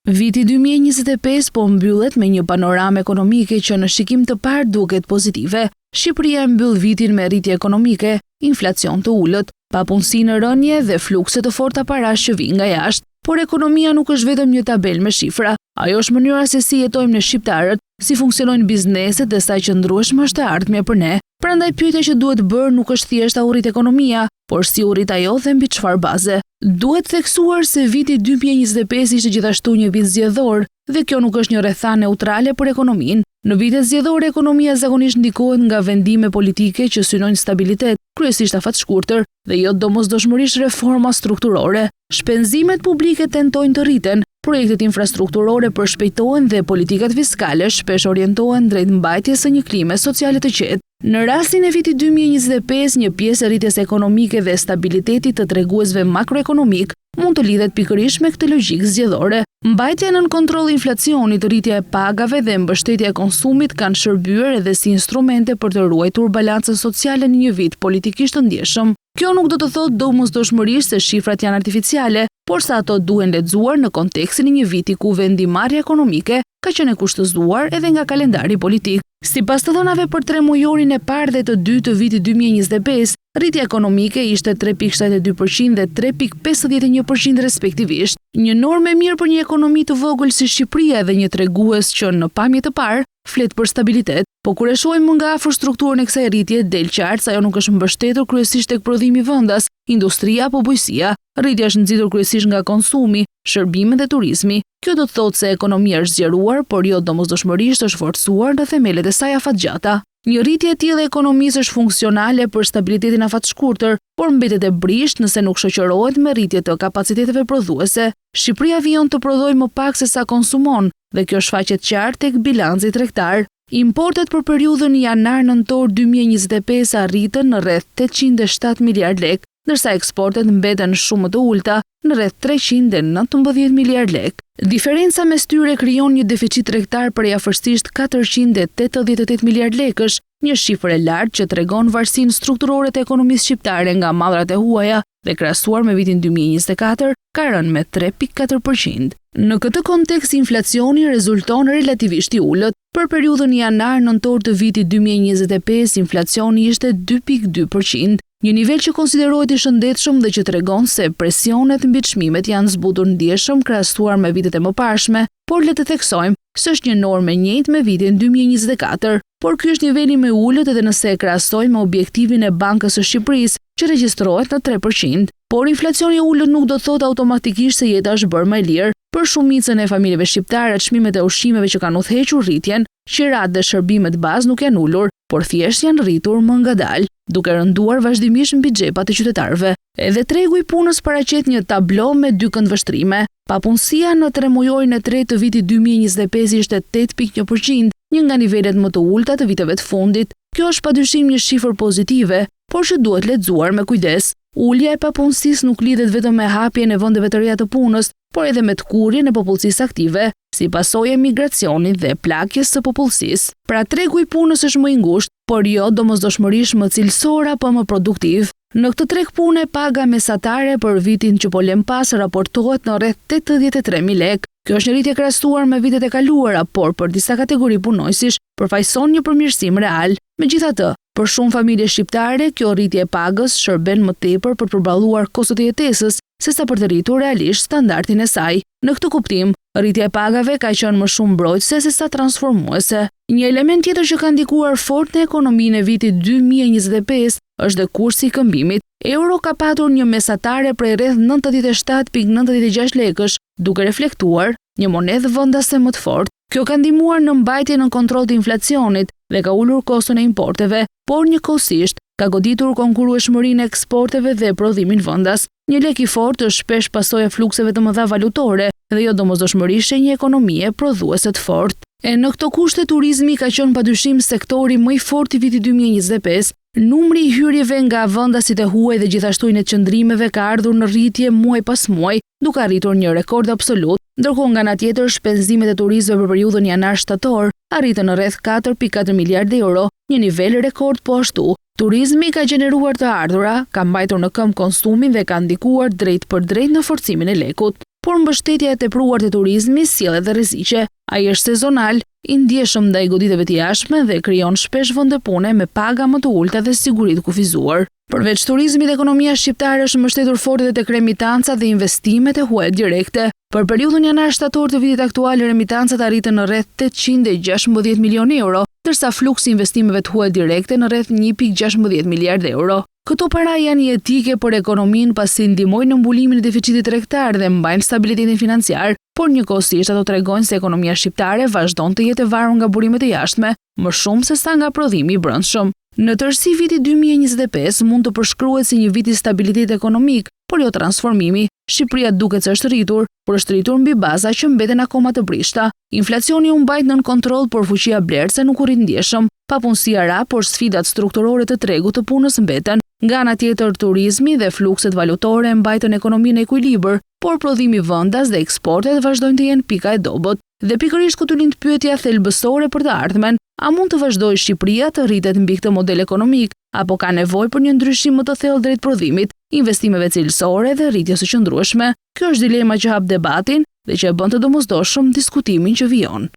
Viti 2025 po mbyllet me një panoramë ekonomike që në shikim të parë duket pozitive. Shqipëria e mbyll vitin me rritje ekonomike, inflacion të ulët, papunësi në rënje dhe flukse të forta parash që vijnë nga jashtë. Por ekonomia nuk është vetëm një tabel me shifra. Ajo është mënyra se si jetojmë ne shqiptarët, si funksionojnë bizneset dhe sa qëndrueshme është e ardhmja për ne. Prandaj pyetja që duhet bërë nuk është thjesht a urrit ekonomia, por si urrit ajo dhe mbi çfarë baze. Duhet theksuar se viti 2025 ishte gjithashtu një vit zgjedhor dhe kjo nuk është një rrethanë neutrale për ekonominë. Në vitet zgjedhore ekonomia zakonisht ndikohet nga vendime politike që synojnë stabilitet, kryesisht afat shkurtër, dhe jo domosdoshmërisht reforma strukturore. Shpenzimet publike tentojnë të rriten, projektet infrastrukturore përshpejtohen dhe politikat fiskale shpesh orientohen drejt mbajtjes së një klime sociale të qetë. Në rastin e vitit 2025, një pjesë e rritjes ekonomike dhe stabilitetit të treguesve makroekonomik mund të lidhet pikërisht me këtë logjikë zgjedhore. Mbajtja nën kontroll e inflacionit, rritja e pagave dhe mbështetja e konsumit kanë shërbyer edhe si instrumente për të ruajtur balancën sociale në një vit politikisht të ndjeshëm. Kjo nuk do të thotë domosdoshmërisht se shifrat janë artificiale, por sa ato duhen lexuar në kontekstin e një viti ku vendimarrja ekonomike ka qenë e kushtëzuar edhe nga kalendari politik. Sipas të dhënave për 3 mujorin e parë dhe të dytë të vitit 2025, rritja ekonomike ishte 3.72% dhe 3.51% respektivisht. Një normë e mirë për një ekonomi të vogël si Shqipëria dhe një tregues që në pamje të parë flet për stabilitet, po kur e shohim nga afër strukturën e kësaj rritje, del qartë se ajo nuk është mbështetur kryesisht tek prodhimi vendas, industria apo bujqësia. Rritja është nxitur kryesisht nga konsumi, shërbimet dhe turizmi. Kjo do të thotë se ekonomia është zgjeruar, por jo domosdoshmërisht është forcuar në themelet e saj afatgjata. Një rritje e tillë e ekonomisë është funksionale për stabilitetin afatshkurtër, por mbetet e brisht nëse nuk shoqërohet me rritje të kapaciteteve prodhuese. Shqipëria vijon të prodhojë më pak se sa konsumon, dhe kjo shfaqet qartë tek bilanci tregtar. Importet për periudhën janar-nëntor 2025 arritën në rreth 807 miliard lek, ndërsa eksportet mbeten shumë të ulta në rreth 319 miliard lek. Diferenca mes tyre krijon një deficit tregtar përjafërsisht 488 miliard lekësh, një shifër e lartë që tregon varësinë strukturore të ekonomisë shqiptare nga mallrat e huaja dhe krahasuar me vitin 2024 ka rënë me 3.4%. Në këtë kontekst inflacioni rezulton relativisht i ulët. Për periudhën janar-nëntor të vitit 2025 inflacioni ishte 2.2%. Një nivel që konsiderohet i shëndetshëm dhe që tregon se presionet mbi çmimet janë zbutur ndjeshëm krahasuar me vitet e mëparshme, por le të theksojmë se është një normë e njëjtë me vitin 2024. Por ky është niveli më i ulët edhe nëse e krahasojmë me objektivin e Bankës së Shqipërisë, që regjistrohet në 3%. Por inflacioni i ulët nuk do thotë automatikisht se jeta është bërë më e lirë. Për shumicën e familjeve shqiptare, çmimet e ushqimeve që kanë udhëhequr rritjen, qirat dhe shërbimet bazë nuk janë ulur, por thjesht janë rritur më ngadalë, duke rënduar vazhdimisht mbi xhepat e qytetarëve. Edhe tregu i punës paraqet një tablo me 2 këndvështrime. Papunësia në 3 mujorin e tretë të vitit 2025 ishte 8.1%, një nga nivelet më të ulta të viteve të fundit. Kjo është padyshim një shifër pozitive, por që duhet lexuar me kujdes. Ulja e papunësisë nuk lidhet vetëm me hapjen e vendeve të reja të punës, por edhe me të kurrjen e popullsisë aktive, si pasojë e migracionit dhe plakjes së popullsisë. Pra tregu i punës është më i ngushtë, por jo domosdoshmërisht më cilësor apo më produktiv. Në këtë treg pune paga mesatare për vitin që po lëm pas raportohet në rreth 83.000 lekë. Kjo është një rritje krahasuar me vitet e kaluara, por për disa kategori punojësish përfaqëson një përmirësim real. Megjithatë, për shumë familje shqiptare, kjo rritje e pagës shërben më tepër për të përballuar kostot e jetesës, sesa për të rritur realisht standardin e saj. Në këtë kuptim, rritja e pagave ka qenë më shumë mbrojtëse se sa transformuese. Një element tjetër që ka ndikuar fort në ekonominë e vitit 2025 është dhe kursi i këmbimit. Euro ka patur një mesatare prej rreth 97.96 lekësh, duke reflektuar një monedhë vendase më të fortë. Kjo ka ndihmuar në mbajtjen në kontroll të inflacionit dhe ka ulur koston e importeve, por njëkohësisht ka goditur konkurrueshmërinë e eksporteve dhe prodhimin vendas. Një lek i fortë është shpesh pasojë e flukseve të mëdha valutore dhe jo domosdoshmërisht një ekonomie prodhuese të fortë. E në këto kushte turizmi ka qenë padyshim sektori më i fortë i vitit 2025. Numri i hyrjeve nga vendasit e huaj dhe gjithashtu i qëndrimeve ka ardhur në rritje muaj pas muaj, duke arritur një rekord absolut, ndërkohë nga ana tjetër shpenzimet e turizmeve për periudhën janar-shtator arritën në rreth 4.4 miliardë euro, një nivel rekord po ashtu. Turizmi ka gjeneruar të ardhura, ka mbajtur në këmbë konsumin dhe ka ndikuar drejt për drejt në forcimin e lekut. por mbështetja e tepruar të turizmit sjell edhe rreziqe. Ai është sezonal, i ndjeshëm ndaj goditjeve të jashtme dhe krijon shpesh vende pune me paga më të ulta dhe siguri të kufizuar. Përveç turizmit, ekonomia shqiptare është mbështetur fort edhe tek remitancat dhe investimet e huaja direkte. Për periudhën janar-shtator të vitit aktual, remitancat arritën në rreth 816 milionë euro, ndërsa fluksi i investimeve të huaja direkte në rreth 1.16 miliardë euro. Këto para janë jetike për ekonominë pasi ndihmojnë në mbulimin e deficitit tregtar dhe mbajnë stabilitetin financiar, por njëkohësisht ato tregojnë se ekonomia shqiptare vazhdon të jetë e varur nga burimet e jashtme, më shumë se sa nga prodhimi i brendshëm. Në tërësi viti 2025 mund të përshkruhet si një vit i stabilitet ekonomik, por jo transformimi. Shqipëria duket se është rritur, por është rritur mbi baza që mbeten akoma të brishta. Inflacioni u mbajt nën kontroll, por fuqia blerëse nuk u rrit ndjeshëm. Papunësia ra, por sfidat strukturore të tregut të punës mbeten. Nga ana tjetër, turizmi dhe flukset valutore mbajtën ekonominë në ekuilibër, por prodhimi vendas dhe eksportet vazhdojnë të jenë pika e dobët. Dhe pikërisht këtu lind pyetja thelbësore për të ardhmen: a mund të vazhdojë Shqipëria të rritet mbi këtë model ekonomik, apo ka nevojë për një ndryshim më të thellë drejt prodhimit, investimeve cilësore dhe rritjes së qëndrueshme? Kjo është dilema që hap debatin dhe që e bën të domosdoshëm diskutimin që vijon.